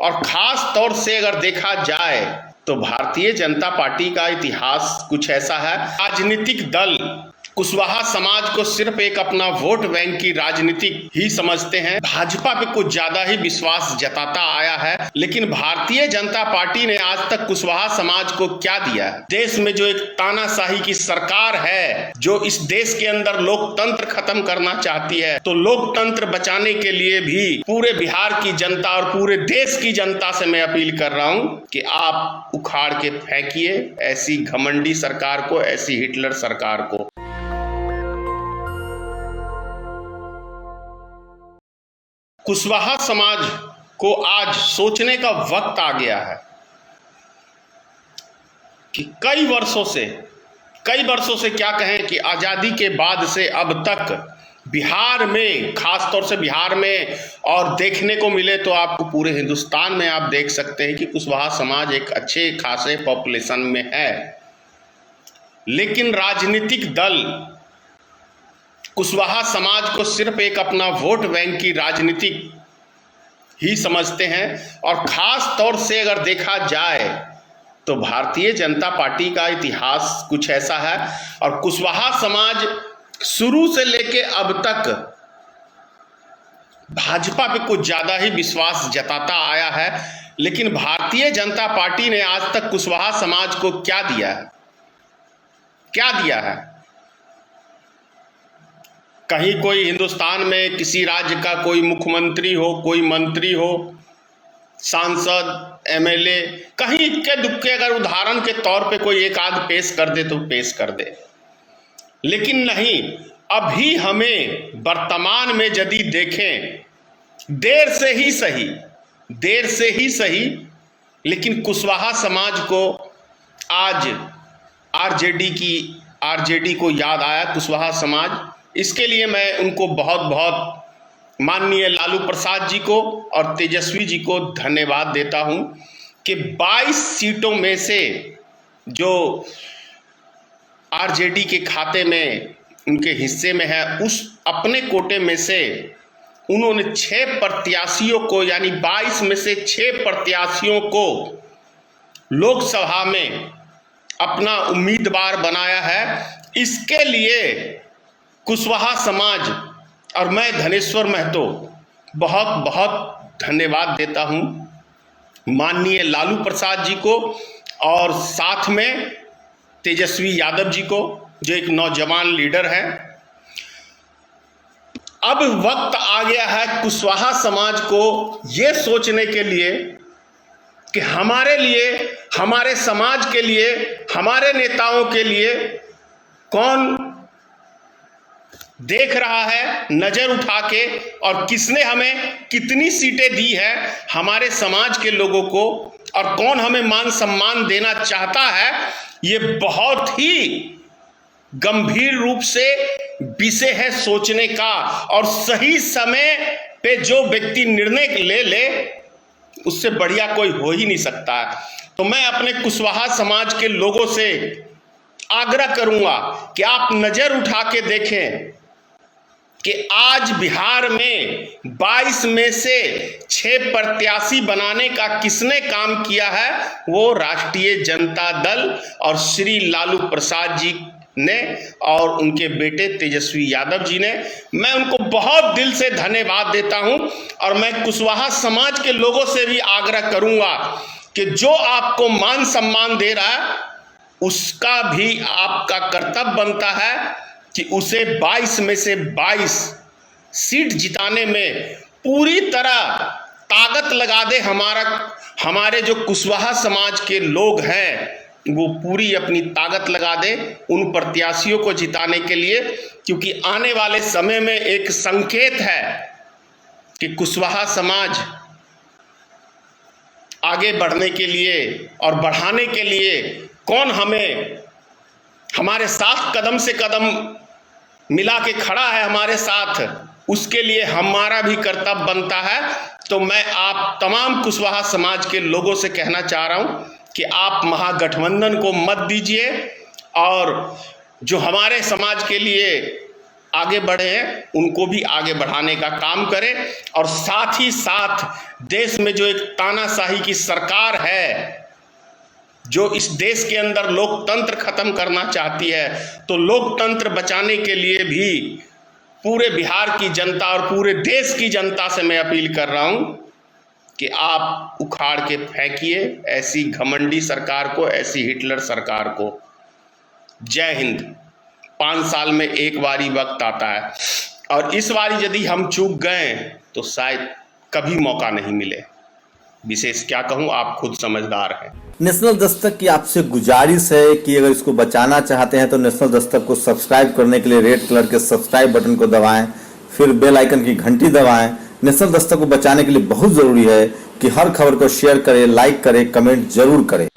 और खास तौर से अगर देखा जाए तो भारतीय जनता पार्टी का इतिहास कुछ ऐसा है। राजनीतिक दल कुशवाहा समाज को सिर्फ एक अपना वोट बैंक की राजनीति ही समझते हैं। भाजपा पे कुछ ज्यादा ही विश्वास जताता आया है, लेकिन भारतीय जनता पार्टी ने आज तक कुशवाहा समाज को क्या दिया है? देश में जो एक तानाशाही की सरकार है, जो इस देश के अंदर लोकतंत्र खत्म करना चाहती है, तो लोकतंत्र बचाने के लिए भी पूरे बिहार की जनता और पूरे देश की जनता से मैं अपील कर रहा हूं कि आप उखाड़ के फेंकिए ऐसी घमंडी सरकार को, ऐसी हिटलर सरकार को। कुशवाहा समाज को आज सोचने का वक्त आ गया है कि कई वर्षों से क्या कहें कि आज़ादी के बाद से अब तक बिहार में, खासतौर से बिहार में, और देखने को मिले तो आपको पूरे हिंदुस्तान में आप देख सकते हैं कि कुशवाहा समाज एक अच्छे खासे पॉपुलेशन में है, लेकिन राजनीतिक दल कुशवाहा समाज को सिर्फ एक अपना वोट बैंक की राजनीति ही समझते हैं। और खास तौर से अगर देखा जाए तो भारतीय जनता पार्टी का इतिहास कुछ ऐसा है, और कुशवाहा समाज शुरू से लेके अब तक भाजपा पे कुछ ज्यादा ही विश्वास जताता आया है, लेकिन भारतीय जनता पार्टी ने आज तक कुशवाहा समाज को क्या दिया है? क्या दिया है? कहीं कोई हिंदुस्तान में किसी राज्य का कोई मुख्यमंत्री हो, कोई मंत्री हो, सांसद, एमएलए, कहीं इक्के दुक्के अगर उदाहरण के तौर पे कोई एक आध पेश कर दे तो पेश कर दे, लेकिन नहीं, अभी हमें वर्तमान में यदि देखें, देर से ही सही, लेकिन कुशवाहा समाज को आज आरजेडी को याद आया कुशवाहा समाज। इसके लिए मैं उनको बहुत बहुत माननीय लालू प्रसाद जी को और तेजस्वी जी को धन्यवाद देता हूं कि 22 सीटों में से जो आरजेडी के खाते में उनके हिस्से में है, उस अपने कोटे में से उन्होंने 6 प्रत्याशियों को, यानी 22 में से 6 प्रत्याशियों को लोकसभा में अपना उम्मीदवार बनाया है। इसके लिए कुशवाहा समाज और मैं धनेश्वर महतो बहुत बहुत धन्यवाद देता हूं माननीय लालू प्रसाद जी को और साथ में तेजस्वी यादव जी को, जो एक नौजवान लीडर हैं। अब वक्त आ गया है कुशवाहा समाज को ये सोचने के लिए कि हमारे लिए, हमारे समाज के लिए, हमारे नेताओं के लिए कौन देख रहा है नजर उठा के, और किसने हमें कितनी सीटें दी है हमारे समाज के लोगों को, और कौन हमें मान सम्मान देना चाहता है। ये बहुत ही गंभीर रूप से विषय है सोचने का, और सही समय पे जो व्यक्ति निर्णय ले उससे बढ़िया कोई हो ही नहीं सकता। तो मैं अपने कुशवाहा समाज के लोगों से आग्रह करूंगा कि आप नजर उठा के देखें कि आज बिहार में 22 में से 6 प्रत्याशी बनाने का किसने काम किया है? वो राष्ट्रीय जनता दल और श्री लालू प्रसाद जी ने और उनके बेटे तेजस्वी यादव जी ने। मैं उनको बहुत दिल से धन्यवाद देता हूं, और मैं कुशवाहा समाज के लोगों से भी आग्रह करूंगा कि जो आपको मान सम्मान दे रहा है उसका भी आपका कर्तव्य बनता है कि उसे 22 में से 22 सीट जिताने में पूरी तरह ताकत लगा दे। हमारे जो कुशवाहा समाज के लोग हैं वो पूरी अपनी ताकत लगा दे उन प्रत्याशियों को जिताने के लिए, क्योंकि आने वाले समय में एक संकेत है कि कुशवाहा समाज आगे बढ़ने के लिए और बढ़ाने के लिए कौन हमें हमारे साथ कदम से कदम मिला के खड़ा है हमारे साथ, उसके लिए हमारा भी कर्तव्य बनता है। तो मैं आप तमाम कुशवाहा समाज के लोगों से कहना चाह रहा हूं कि आप महागठबंधन को मत दीजिए, और जो हमारे समाज के लिए आगे बढ़े हैं उनको भी आगे बढ़ाने का काम करें। और साथ ही साथ देश में जो एक तानाशाही की सरकार है, जो इस देश के अंदर लोकतंत्र खत्म करना चाहती है, तो लोकतंत्र बचाने के लिए भी पूरे बिहार की जनता और पूरे देश की जनता से मैं अपील कर रहा हूं कि आप उखाड़ के फेंकिए ऐसी घमंडी सरकार को, ऐसी हिटलर सरकार को। जय हिंद। 5 साल में एक बारी वक्त आता है, और इस बारी यदि हम चूक गए तो शायद कभी मौका नहीं मिले। विशेष क्या कहूं, आप खुद समझदार हैं। नेशनल दस्तक की आपसे गुजारिश है कि अगर इसको बचाना चाहते हैं तो नेशनल दस्तक को सब्सक्राइब करने के लिए रेड कलर के सब्सक्राइब बटन को दबाएं, फिर बेल आइकन की घंटी दबाएं। नेशनल दस्तक को बचाने के लिए बहुत जरूरी है कि हर खबर को शेयर करें, लाइक करें, कमेंट जरूर करें।